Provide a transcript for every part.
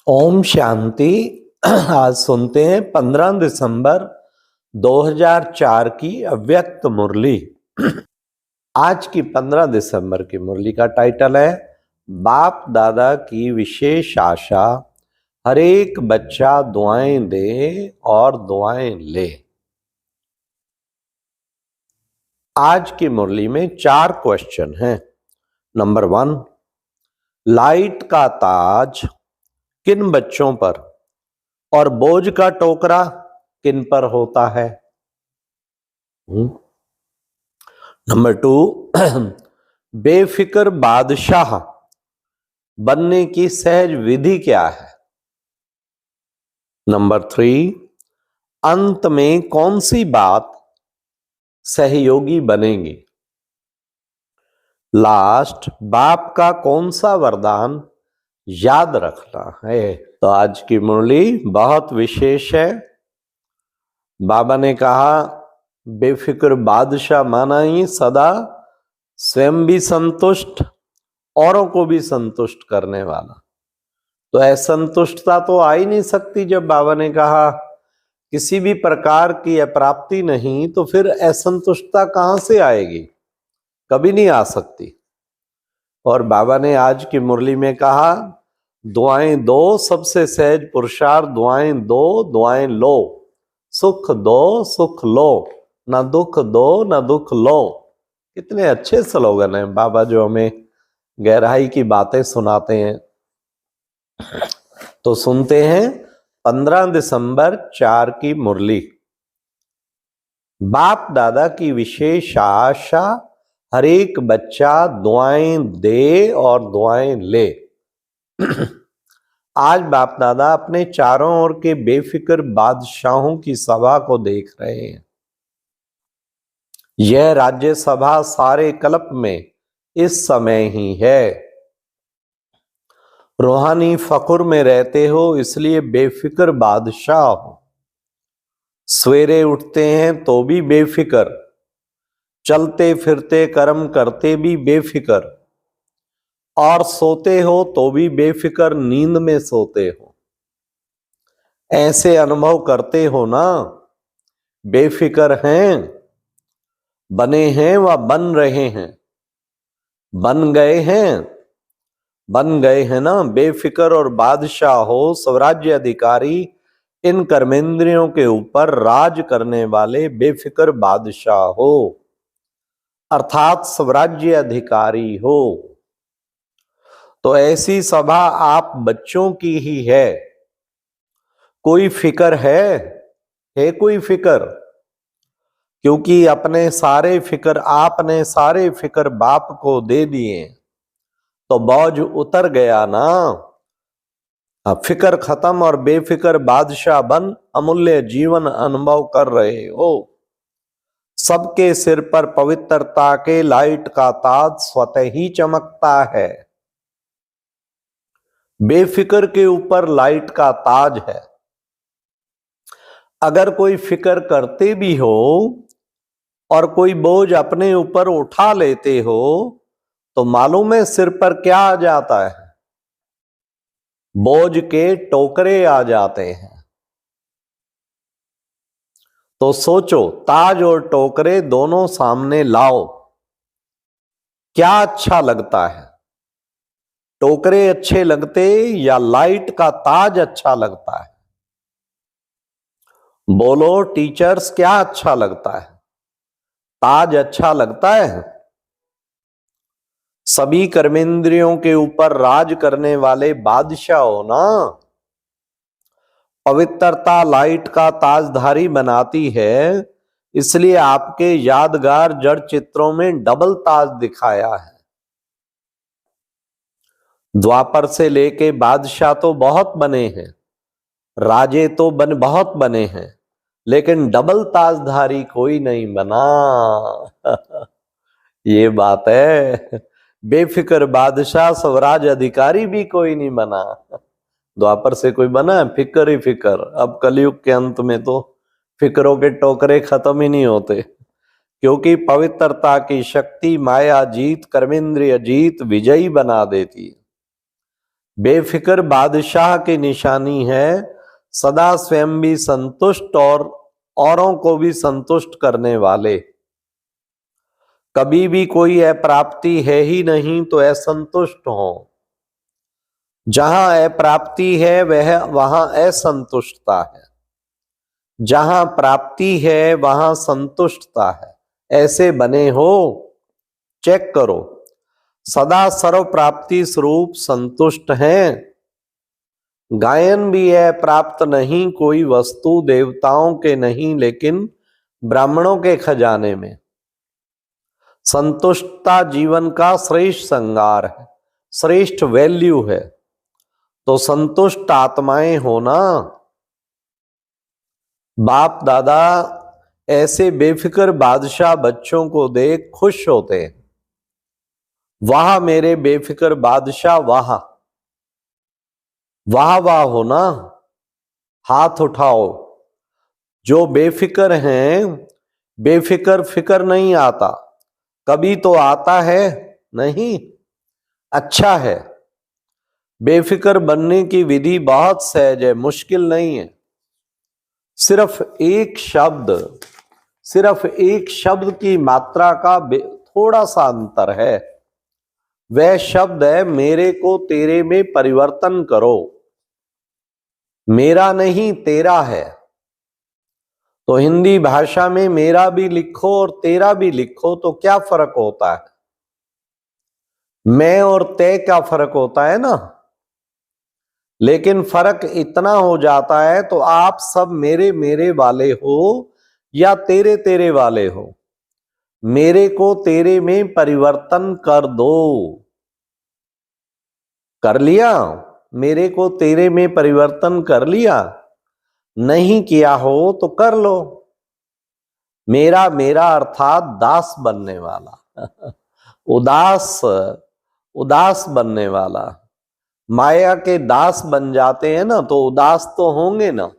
ओम शांति। आज सुनते हैं 15 दिसंबर 2004 की अव्यक्त मुरली। आज की 15 दिसंबर की मुरली का टाइटल है बाप दादा की विशेष आशा, हर एक बच्चा दुआएं दे और दुआएं ले। आज की मुरली में 4 क्वेश्चन हैं। नंबर 1, लाइट का ताज किन बच्चों पर और बोझ का टोकरा किन पर होता है? नंबर 2, बेफिक्र बादशाह बनने की सहज विधि क्या है? नंबर 3, अंत में कौन सी बात सहयोगी बनेगी? लास्ट, बाप का कौन सा वरदान याद रखना है? तो आज की मुरली बहुत विशेष है। बाबा ने कहा बेफिक्र बादशाह माना ही सदा स्वयं भी संतुष्ट, औरों को भी संतुष्ट करने वाला। तो असंतुष्टता तो आ ही नहीं सकती। जब बाबा ने कहा किसी भी प्रकार की अप्राप्ति नहीं, तो फिर असंतुष्टता कहां से आएगी? कभी नहीं आ सकती। और बाबा ने आज की मुरली में कहा दुआएं दो, सबसे सहज पुरुषार्थ दुआएं दो, दुआएं लो, सुख दो सुख लो, ना दुख दो ना दुख लो। कितने अच्छे स्लोगन हैं बाबा, जो हमें गहराई की बातें सुनाते हैं। तो सुनते हैं 15 दिसंबर 4 की मुरली। बाप दादा की विशेष आशा, हर एक बच्चा दुआएं दे और दुआएं ले। आज बाप दादा अपने चारों ओर के बेफिक्र बादशाहों की सभा को देख रहे हैं। यह राज्यसभा सारे कल्प में इस समय ही है। रूहानी फकुर में रहते हो, इसलिए बेफिक्र बादशाह हो। सवेरे उठते हैं तो भी बेफिक्र, चलते फिरते कर्म करते भी बेफिक्र, और सोते हो तो भी बेफिक्र नींद में सोते हो। ऐसे अनुभव करते हो ना, बेफिक्र हैं, बने हैं व बन रहे हैं, बन गए हैं ना। बेफिक्र और बादशाह हो, स्वराज्य अधिकारी, इन कर्मेंद्रियों के ऊपर राज करने वाले बेफिक्र बादशाह हो, अर्थात स्वराज्य अधिकारी हो। तो ऐसी सभा आप बच्चों की ही है। कोई फिक्र है कोई फिक्र? क्योंकि आपने सारे फिक्र बाप को दे दिए, तो बोझ उतर गया ना। फिक्र खत्म और बेफिक्र बादशाह बन अमूल्य जीवन अनुभव कर रहे हो। सबके सिर पर पवित्रता के लाइट का ताज स्वतः ही चमकता है। बेफिक्र के ऊपर लाइट का ताज है। अगर कोई फिक्र करते भी हो और कोई बोझ अपने ऊपर उठा लेते हो, तो मालूम है सिर पर क्या आ जाता है? बोझ के टोकरे आ जाते हैं। तो सोचो, ताज और टोकरे दोनों सामने लाओ, क्या अच्छा लगता है? टोकरे अच्छे लगते या लाइट का ताज अच्छा लगता है? बोलो टीचर्स, क्या अच्छा लगता है? ताज अच्छा लगता है? सभी कर्मेंद्रियों के ऊपर राज करने वाले बादशाह हो ना। पवित्रता लाइट का ताजधारी बनाती है, इसलिए आपके यादगार जड़ चित्रों में डबल ताज दिखाया है। द्वापर से लेके बादशाह तो बहुत बने हैं, राजे तो बहुत बने हैं, लेकिन डबल ताजधारी कोई नहीं बना। ये बात है। बेफिक्र बादशाह स्वराज अधिकारी भी कोई नहीं बना। द्वापर से कोई बना है? फिक्र ही फिक्र। अब कलयुग के अंत में तो फिक्रों के टोकरे खत्म ही नहीं होते, क्योंकि पवित्रता की शक्ति माया जीत, कर्मेंद्रिय जीत विजयी बना देती है। बेफिक्र बादशाह की निशानी है, सदा स्वयं भी संतुष्ट और औरों को भी संतुष्ट करने वाले। कभी भी कोई अप्राप्ति है ही नहीं तो असंतुष्ट हो। जहां अप्राप्ति है वहां असंतुष्टता है, जहां प्राप्ति है वहां संतुष्टता है। ऐसे बने हो, चेक करो। सदा सर्व प्राप्ति स्वरूप संतुष्ट हैं। गायन भी है, प्राप्त नहीं कोई वस्तु देवताओं के नहीं लेकिन ब्राह्मणों के खजाने में। संतुष्टता जीवन का श्रेष्ठ श्रृंगार है, श्रेष्ठ वैल्यू है। तो संतुष्ट आत्माएं होना। बाप दादा ऐसे बेफिक्र बादशाह बच्चों को देख खुश होते हैं। वाह मेरे बेफिक्र बादशाह, वाह वाह वाह हो ना, हाथ उठाओ। जो बेफिक्र हैं, बेफिक्र फिक्र नहीं आता, कभी तो आता है नहीं, अच्छा है। बेफिक्र बनने की विधि बहुत सहज है, मुश्किल नहीं है। सिर्फ एक शब्द की मात्रा का थोड़ा सा अंतर है। वह शब्द है, मेरे को तेरे में परिवर्तन करो। मेरा नहीं तेरा है। तो हिंदी भाषा में मेरा भी लिखो और तेरा भी लिखो तो क्या फर्क होता है? मैं और तय का फर्क होता है ना। लेकिन फर्क इतना हो जाता है, तो आप सब मेरे मेरे वाले हो या तेरे तेरे वाले हो। मेरे को तेरे में परिवर्तन कर दो। कर लिया? मेरे को तेरे में परिवर्तन कर लिया? नहीं किया हो तो कर लो। मेरा मेरा अर्थात दास बनने वाला उदास बनने वाला। माया के दास बन जाते हैं ना तो उदास तो होंगे ना।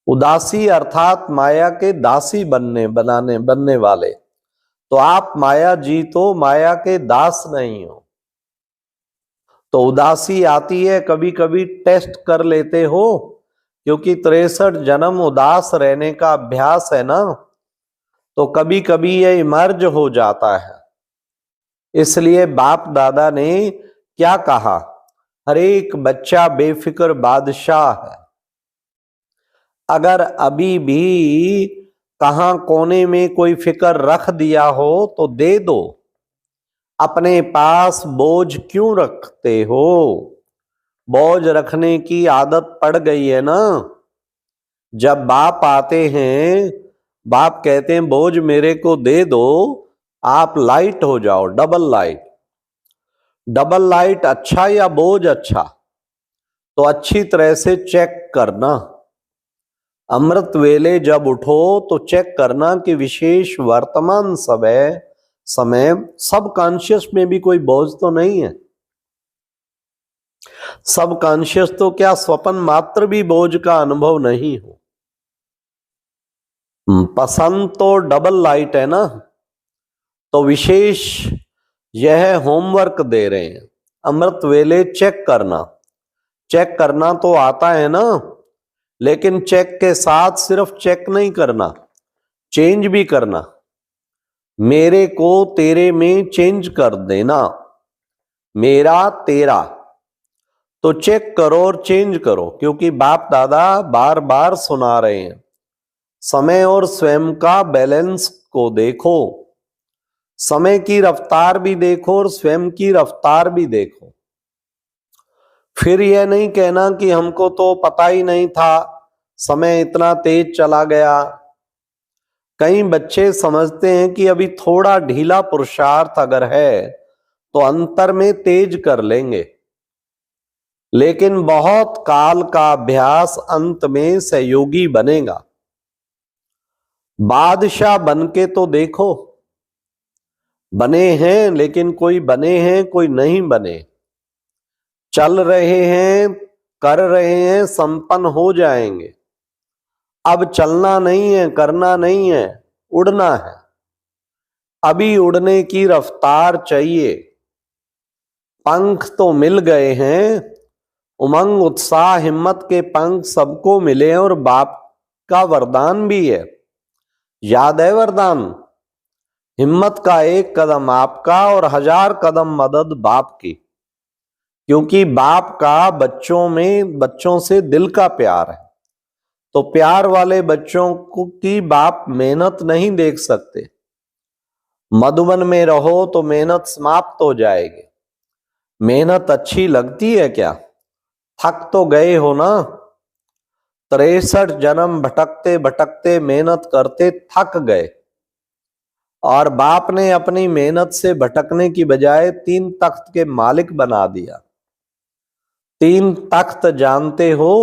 उदासी अर्थात माया के दासी बनने वाले। तो आप माया जीतो, माया के दास नहीं हो। तो उदासी आती है, कभी कभी टेस्ट कर लेते हो, क्योंकि 63 जन्म उदास रहने का अभ्यास है ना, तो कभी कभी ये इमर्ज हो जाता है। इसलिए बाप दादा ने क्या कहा? हर एक बच्चा बेफिक्र बादशाह है। अगर अभी भी कहां कोने में कोई फिक्र रख दिया हो तो दे दो। अपने पास बोझ क्यों रखते हो? बोझ रखने की आदत पड़ गई है ना। जब बाप आते हैं, बाप कहते हैं बोझ मेरे को दे दो, आप लाइट हो जाओ, डबल लाइट। डबल लाइट अच्छा या बोझ अच्छा? तो अच्छी तरह से चेक करना। अमृत वेले जब उठो तो चेक करना कि विशेष वर्तमान समय सब कॉन्शियस में भी कोई बोझ तो नहीं है। सब कॉन्शियस तो क्या स्वप्न मात्र भी बोझ का अनुभव नहीं हो। पसंद तो डबल लाइट है ना। तो विशेष यह होमवर्क दे रहे हैं, अमृत वेले चेक करना तो आता है ना। लेकिन चेक के साथ सिर्फ चेक नहीं करना, चेंज भी करना। मेरे को तेरे में चेंज कर देना, मेरा तेरा। तो चेक करो और चेंज करो, क्योंकि बाप दादा बार बार सुना रहे हैं, समय और स्वयं का बैलेंस को देखो। समय की रफ्तार भी देखो और स्वयं की रफ्तार भी देखो। फिर यह नहीं कहना कि हमको तो पता ही नहीं था, समय इतना तेज चला गया। कई बच्चे समझते हैं कि अभी थोड़ा ढीला पुरुषार्थ अगर है तो अंतर में तेज कर लेंगे, लेकिन बहुत काल का अभ्यास अंत में सहयोगी बनेगा। बादशाह बन के तो देखो। बने हैं, लेकिन कोई बने हैं कोई नहीं बने। चल रहे हैं, कर रहे हैं, संपन्न हो जाएंगे। अब चलना नहीं है, करना नहीं है, उड़ना है। अभी उड़ने की रफ्तार चाहिए। पंख तो मिल गए हैं, उमंग उत्साह हिम्मत के पंख सबको मिले हैं, और बाप का वरदान भी है। याद है वरदान? हिम्मत का एक कदम आपका और 1000 कदम मदद बाप की। क्योंकि बाप का बच्चों से दिल का प्यार है, तो प्यार वाले बच्चों को की बाप मेहनत नहीं देख सकते। मधुबन में रहो तो मेहनत समाप्त हो जाएगी। मेहनत अच्छी लगती है क्या? थक तो गए हो ना। 63 जन्म भटकते भटकते मेहनत करते थक गए, और बाप ने अपनी मेहनत से भटकने की बजाय 3 तख्त के मालिक बना दिया। 3 तख्त जानते हो?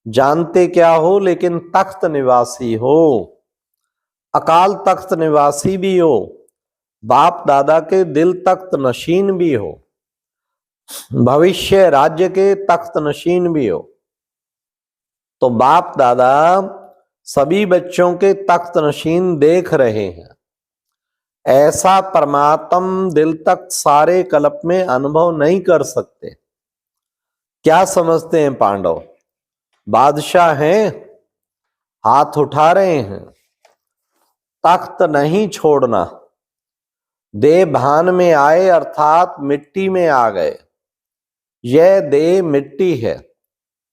जानते क्या हो, लेकिन तख्त निवासी हो। अकाल तख्त निवासी भी हो, बाप दादा के दिल तख्त नशीन भी हो, भविष्य राज्य के तख्त नशीन भी हो। तो बाप दादा सभी बच्चों के तख्त नशीन देख रहे हैं। ऐसा परमात्म दिल तख्त सारे कल्प में अनुभव नहीं कर सकते। क्या समझते हैं पांडव? बादशाह हैं, हाथ उठा रहे हैं। तख्त नहीं छोड़ना। देह भान में आए अर्थात मिट्टी में आ गए। यह देह मिट्टी है।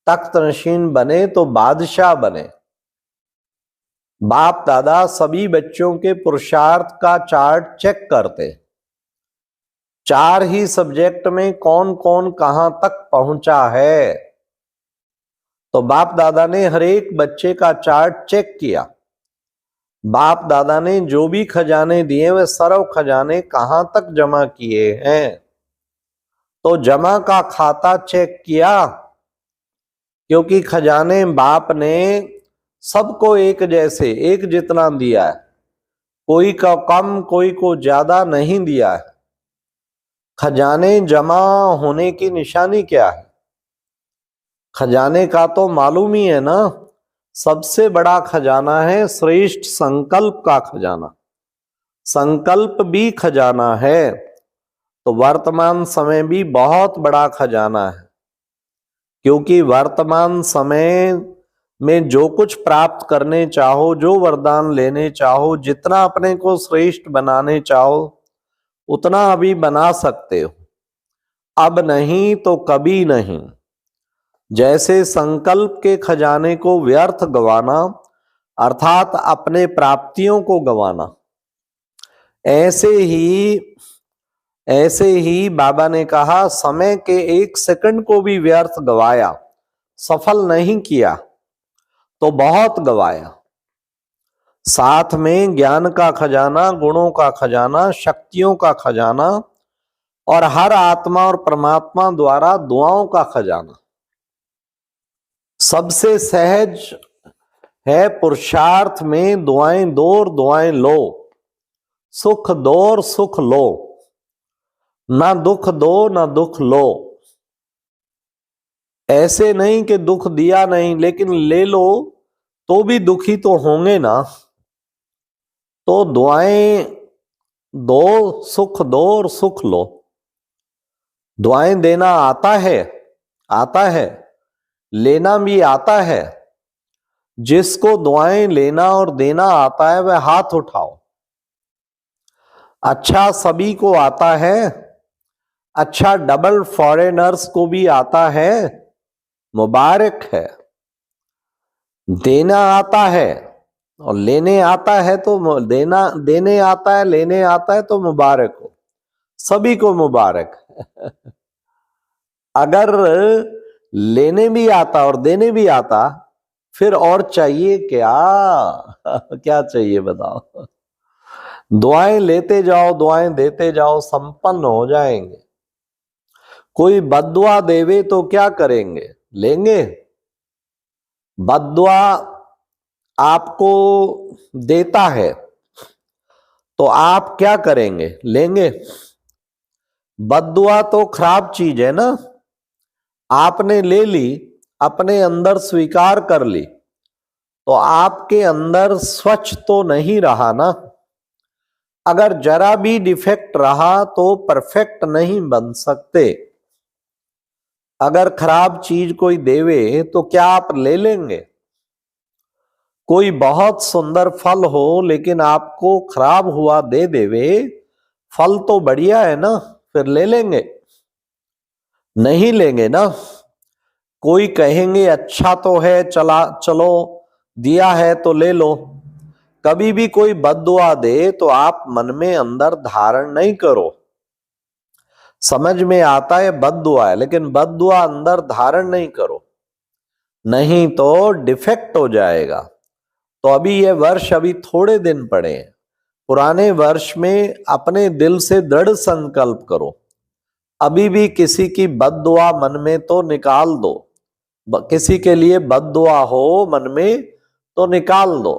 तख्त नशीन बने तो बादशाह बने। बाप दादा सभी बच्चों के पुरुषार्थ का चार्ट चेक करते। 4 ही सब्जेक्ट में कौन कौन कहां तक पहुंचा है, तो बाप दादा ने हर एक बच्चे का चार्ट चेक किया। बाप दादा ने जो भी खजाने दिए वे सर्व खजाने कहां तक जमा किए हैं, तो जमा का खाता चेक किया। क्योंकि खजाने बाप ने सबको एक जैसे एक जितना दिया है, कोई का कम कोई को ज्यादा नहीं दिया है। खजाने जमा होने की निशानी क्या है? खजाने का तो मालूम ही है ना। सबसे बड़ा खजाना है श्रेष्ठ संकल्प का खजाना। संकल्प भी खजाना है, तो वर्तमान समय भी बहुत बड़ा खजाना है। क्योंकि वर्तमान समय में जो कुछ प्राप्त करने चाहो, जो वरदान लेने चाहो, जितना अपने को श्रेष्ठ बनाने चाहो, उतना अभी बना सकते हो। अब नहीं तो कभी नहीं। जैसे संकल्प के खजाने को व्यर्थ गवाना अर्थात अपने प्राप्तियों को गवाना, ऐसे ही बाबा ने कहा समय के 1 सेकंड को भी व्यर्थ गवाया, सफल नहीं किया तो बहुत गवाया। साथ में ज्ञान का खजाना, गुणों का खजाना, शक्तियों का खजाना, और हर आत्मा और परमात्मा द्वारा दुआओं का खजाना। सबसे सहज है पुरुषार्थ में दुआएं दो और दुआएं लो, सुख दो और सुख लो, ना दुख दो ना दुख लो। ऐसे नहीं कि दुख दिया नहीं, लेकिन ले लो तो भी दुखी तो होंगे ना। तो दुआएं दो, सुख दो और सुख लो। दुआएं देना आता है, लेना भी आता है। जिसको दुआएं लेना और देना आता है वह हाथ उठाओ। अच्छा सभी को आता है, अच्छा डबल फॉरेनर्स को भी आता है, मुबारक है। देना आता है और लेने आता है, तो देने आता है, लेने आता है, तो मुबारक हो, सभी को मुबारक। अगर लेने भी आता और देने भी आता फिर और चाहिए क्या? क्या चाहिए बताओ? दुआएं लेते जाओ, दुआएं देते जाओ, संपन्न हो जाएंगे। कोई बद्दुआ देवे तो क्या करेंगे? लेंगे? बद्दुआ आपको देता है तो आप क्या करेंगे? लेंगे? बद्दुआ तो खराब चीज है ना। आपने ले ली, अपने अंदर स्वीकार कर ली, तो आपके अंदर स्वच्छ तो नहीं रहा ना। अगर जरा भी डिफेक्ट रहा तो परफेक्ट नहीं बन सकते। अगर खराब चीज कोई देवे तो क्या आप ले लेंगे? कोई बहुत सुंदर फल हो लेकिन आपको खराब हुआ दे देवे, फल तो बढ़िया है ना, फिर ले लेंगे? नहीं लेंगे ना। कोई कहेंगे अच्छा तो है, चलो दिया है तो ले लो। कभी भी कोई बद्दुआ दे तो आप मन में अंदर धारण नहीं करो। समझ में आता है बद्दुआ है, लेकिन बद्दुआ अंदर धारण नहीं करो, नहीं तो डिफेक्ट हो जाएगा। तो अभी ये वर्ष अभी थोड़े दिन पड़े हैं, पुराने वर्ष में अपने दिल से दृढ़ संकल्प करो। अभी भी किसी की बद्दुआ मन में तो निकाल दो, किसी के लिए बद्दुआ हो मन में तो निकाल दो,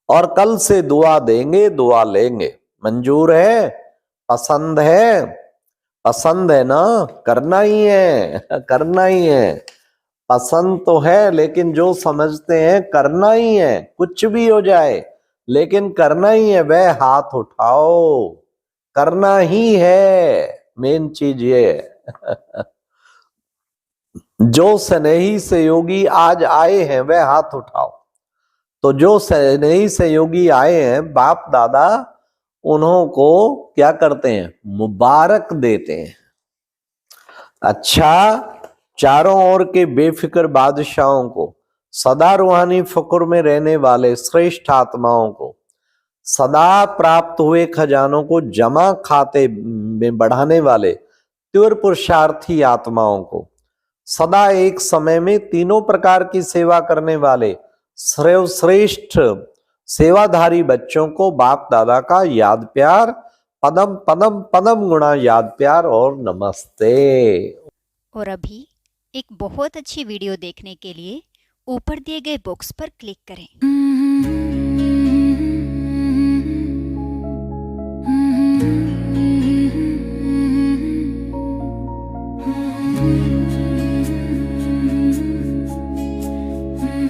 और कल से दुआ देंगे, दुआ लेंगे। मंजूर है? पसंद है? पसंद है ना? करना ही है, करना ही है। पसंद तो है, लेकिन जो समझते हैं करना ही है, कुछ भी हो जाए लेकिन करना ही है, वह हाथ उठाओ। करना ही है, मेन चीज ये है। जो स्नेही सहयोगी आज आए हैं वह हाथ उठाओ। तो जो स्नेही सहयोगी आए हैं, बाप दादा उन्हों को क्या करते हैं? मुबारक देते हैं। अच्छा, चारों ओर के बेफिक्र बादशाहों को, सदा रूहानी फक्र में रहने वाले श्रेष्ठ आत्माओं को, सदा प्राप्त हुए खजानों को जमा खाते में बढ़ाने वाले तीव्र पुरुषार्थी आत्माओं को, सदा एक समय में तीनों प्रकार की सेवा करने वाले सर्वश्रेष्ठ सेवाधारी बच्चों को बाप दादा का याद प्यार, पदम पदम पदम गुणा याद प्यार और नमस्ते। और अभी एक बहुत अच्छी वीडियो देखने के लिए ऊपर दिए गए बॉक्स पर क्लिक करें।